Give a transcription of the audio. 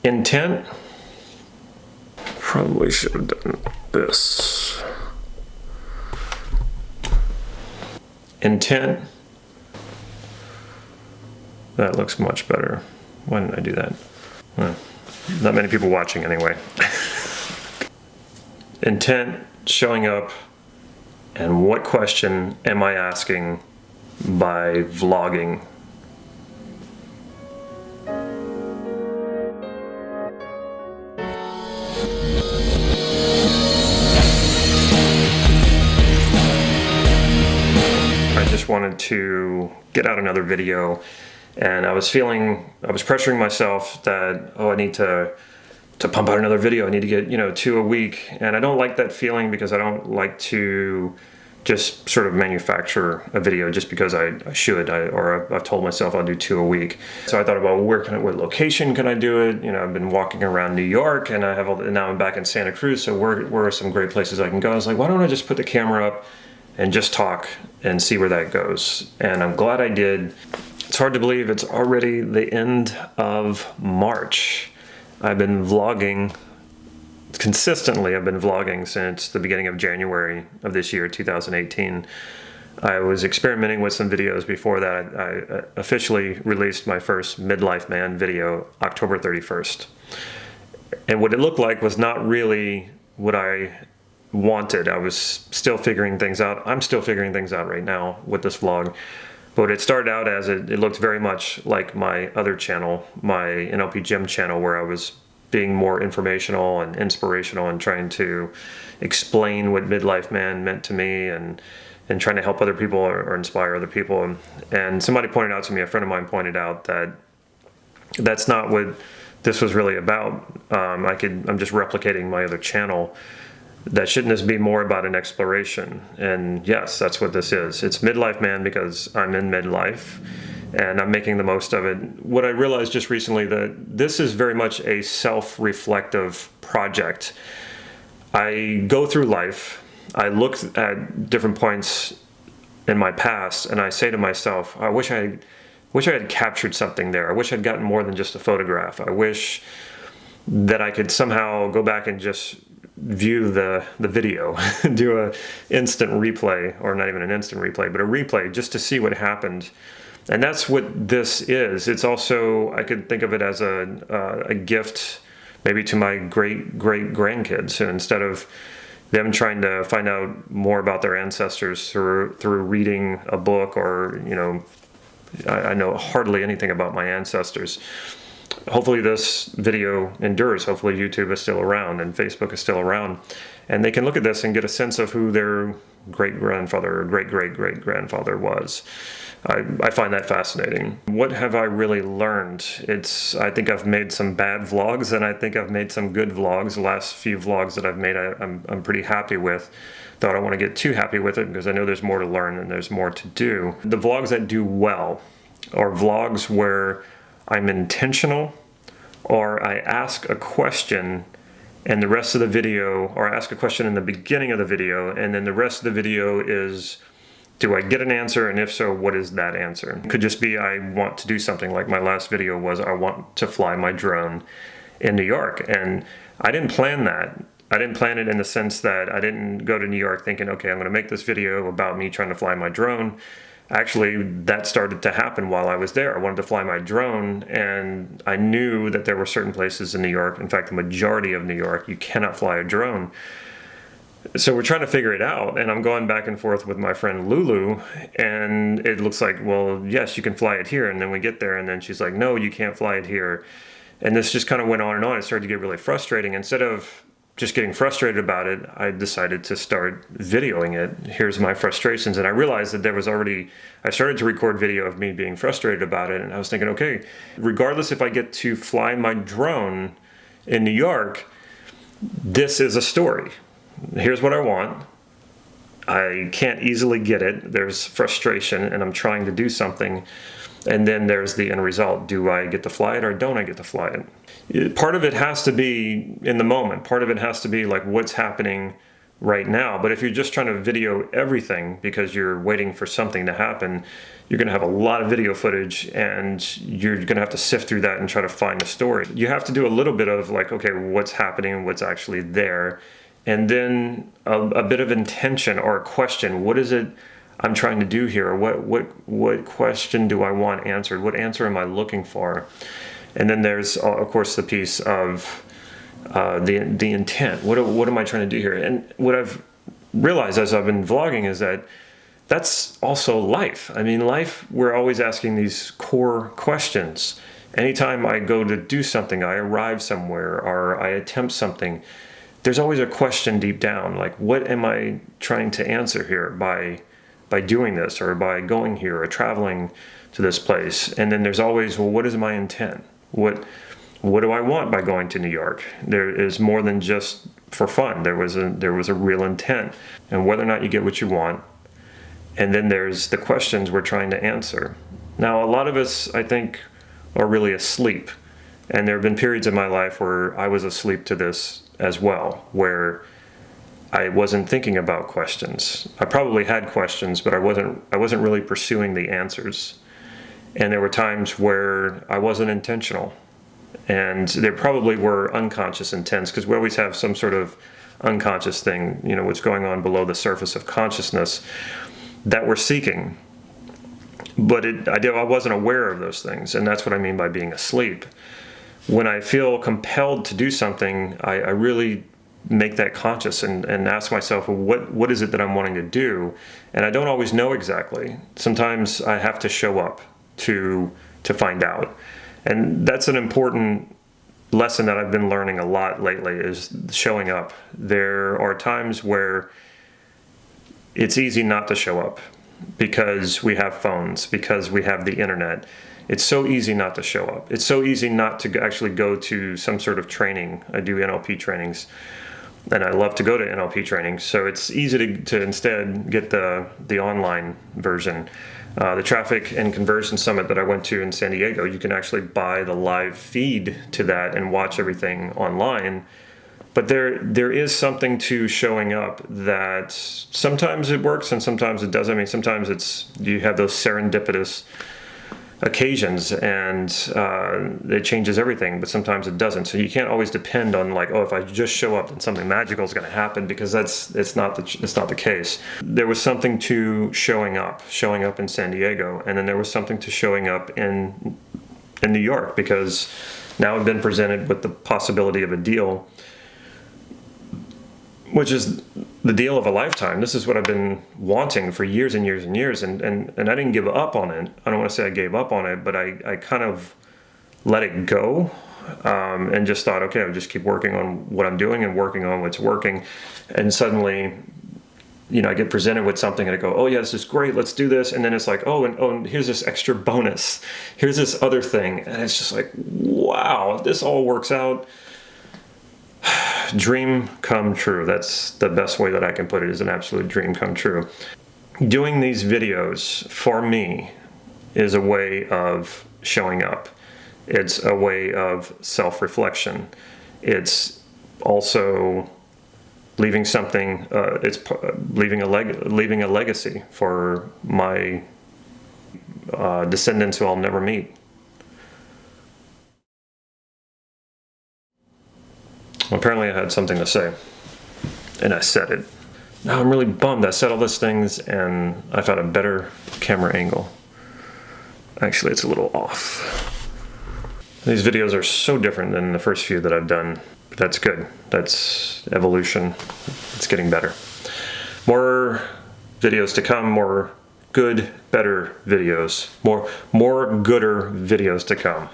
Intent, probably should have done this. Intent, that looks much better. Why didn't I do that? Well, not many people watching anyway. Intent, showing up, and what question am I asking by vlogging? I just wanted to get out another video, and I was pressuring myself that, oh, I need to pump out another video. I need to get, 2 a week. And I don't like that feeling because I don't like to just sort of manufacture a video just because I should, or I've told myself I'll do 2 a week. So I thought about, well, what location can I do it? I've been walking around New York, and now I'm back in Santa Cruz. So where are some great places I can go? I was like, why don't I just put the camera up and just talk and see where that goes? And I'm glad I did. It's hard to believe it's already the end of March. I've been vlogging consistently. I've been vlogging since the beginning of January of this year, 2018. I was experimenting with some videos before that. I officially released my first MidLife Man video October 31st. And what it looked like was not really what I wanted. I was still figuring things out. I'm still figuring things out right now with this vlog. But it started out as it looked very much like my other channel, my NLP Gym channel, where I was being more informational and inspirational and trying to explain what Midlife Man meant to me and trying to help other people or inspire other people. And somebody pointed out to me, a friend of mine pointed out that that's not what this was really about. I'm just replicating my other channel. That shouldn't this be more about an exploration? And yes, that's what this is. It's Midlife Man because I'm in midlife and I'm making the most of it. What I realized just recently, that this is very much a self-reflective project. I go through life, I look at different points in my past, and I say to myself, I wish I had captured something there. I wish I'd gotten more than just a photograph. I wish that I could somehow go back and just view the video, do a instant replay, or not even an instant replay, but a replay just to see what happened. And that's what this is. It's also, I could think of it as a gift maybe to my great grandkids, and instead of them trying to find out more about their ancestors through reading a book, or I know hardly anything about my ancestors. Hopefully this video endures. Hopefully YouTube is still around and Facebook is still around, and they can look at this and get a sense of who their great-grandfather or great-great-great-grandfather was. I find that fascinating. What have I really learned? I think I've made some bad vlogs, and I think I've made some good vlogs. The last few vlogs that I've made, I'm pretty happy with. Though I don't want to get too happy with it because I know there's more to learn and there's more to do. The vlogs that do well are vlogs where I'm intentional, or I ask a question and the rest of the video, or I ask a question in the beginning of the video, and then the rest of the video is, do I get an answer, and if so, what is that answer? It could just be I want to do something, like my last video was I want to fly my drone in New York, and I didn't plan that. I didn't plan it in the sense that I didn't go to New York thinking, okay, I'm going to make this video about me trying to fly my drone. Actually, that started to happen while I was there. I wanted to fly my drone, and I knew that there were certain places in New York, in fact, the majority of New York, you cannot fly a drone. So we're trying to figure it out, and I'm going back and forth with my friend Lulu, and it looks like, well, yes, you can fly it here, and then we get there, and then she's like, no, you can't fly it here. And this just kind of went on and on. It started to get really frustrating. Instead of just getting frustrated about it, I decided to start videoing it. Here's my frustrations. And I realized that I started to record video of me being frustrated about it. And I was thinking, okay, regardless if I get to fly my drone in New York, this is a story. Here's what I want. I can't easily get it. There's frustration, and I'm trying to do something. And then there's the end result. Do I get to fly it, or don't I get to fly it? Part of it has to be in the moment. Part of it has to be like what's happening right now. But if you're just trying to video everything because you're waiting for something to happen, you're going to have a lot of video footage, and you're going to have to sift through that and try to find a story. You have to do a little bit of like, okay, what's happening, what's actually there, and then a bit of intention or a question. What is it I'm trying to do here? What question do I want answered? What answer am I looking for? And then there's, of course, the piece of the intent. What am I trying to do here? And what I've realized as I've been vlogging is that that's also life. I mean, life, we're always asking these core questions. Anytime I go to do something, I arrive somewhere, or I attempt something, there's always a question deep down, like, what am I trying to answer here by doing this, or by going here, or traveling to this place? And then there's always, well, what is my intent? What do I want by going to New York? There is more than just for fun. There was a real intent, and whether or not you get what you want. And then there's the questions we're trying to answer. Now, a lot of us, I think, are really asleep. And there have been periods in my life where I was asleep to this as well, where I wasn't thinking about questions. I probably had questions, but I wasn't really pursuing the answers. And there were times where I wasn't intentional. And there probably were unconscious intents, because we always have some sort of unconscious thing, what's going on below the surface of consciousness that we're seeking. But I wasn't aware of those things, and that's what I mean by being asleep. When I feel compelled to do something, I really make that conscious and ask myself, well, what is it that I'm wanting to do? And I don't always know exactly. Sometimes I have to show up to find out. And that's an important lesson that I've been learning a lot lately, is showing up. There are times where it's easy not to show up because we have phones, because we have the internet. It's so easy not to show up. It's so easy not to actually go to some sort of training. I do NLP trainings, and I love to go to NLP trainings. So it's easy to instead get the online version. The Traffic and Conversion Summit that I went to in San Diego, you can actually buy the live feed to that and watch everything online. But there is something to showing up that sometimes it works and sometimes it doesn't. I mean, sometimes you have those serendipitous occasions and it changes everything, but sometimes it doesn't. So you can't always depend on like, oh, if I just show up then something magical is going to happen, because it's not the case. There was something to showing up in San Diego, and then there was something to showing up in New York, because now I've been presented with the possibility of a deal, which is the deal of a lifetime. This is what I've been wanting for years and years and years, and I didn't give up on it. I don't want to say I gave up on it, but I kind of let it go, and just thought, okay, I'll just keep working on what I'm doing and working on what's working. And suddenly, I get presented with something and I go, oh yeah, this is great, let's do this. And then it's like, and here's this extra bonus. Here's this other thing. And it's just like, wow, this all works out. Dream come true. That's the best way that I can put it, is an absolute dream come true. Doing these videos for me is a way of showing up. It's a way of self-reflection. It's also leaving something, leaving a legacy for my descendants who I'll never meet. Apparently I had something to say, and I said it. Now I'm really bummed. I said all those things, and I found a better camera angle. Actually, it's a little off. These videos are so different than the first few that I've done, but that's good. That's evolution. It's getting better. More videos to come, more good, better videos. More gooder videos to come.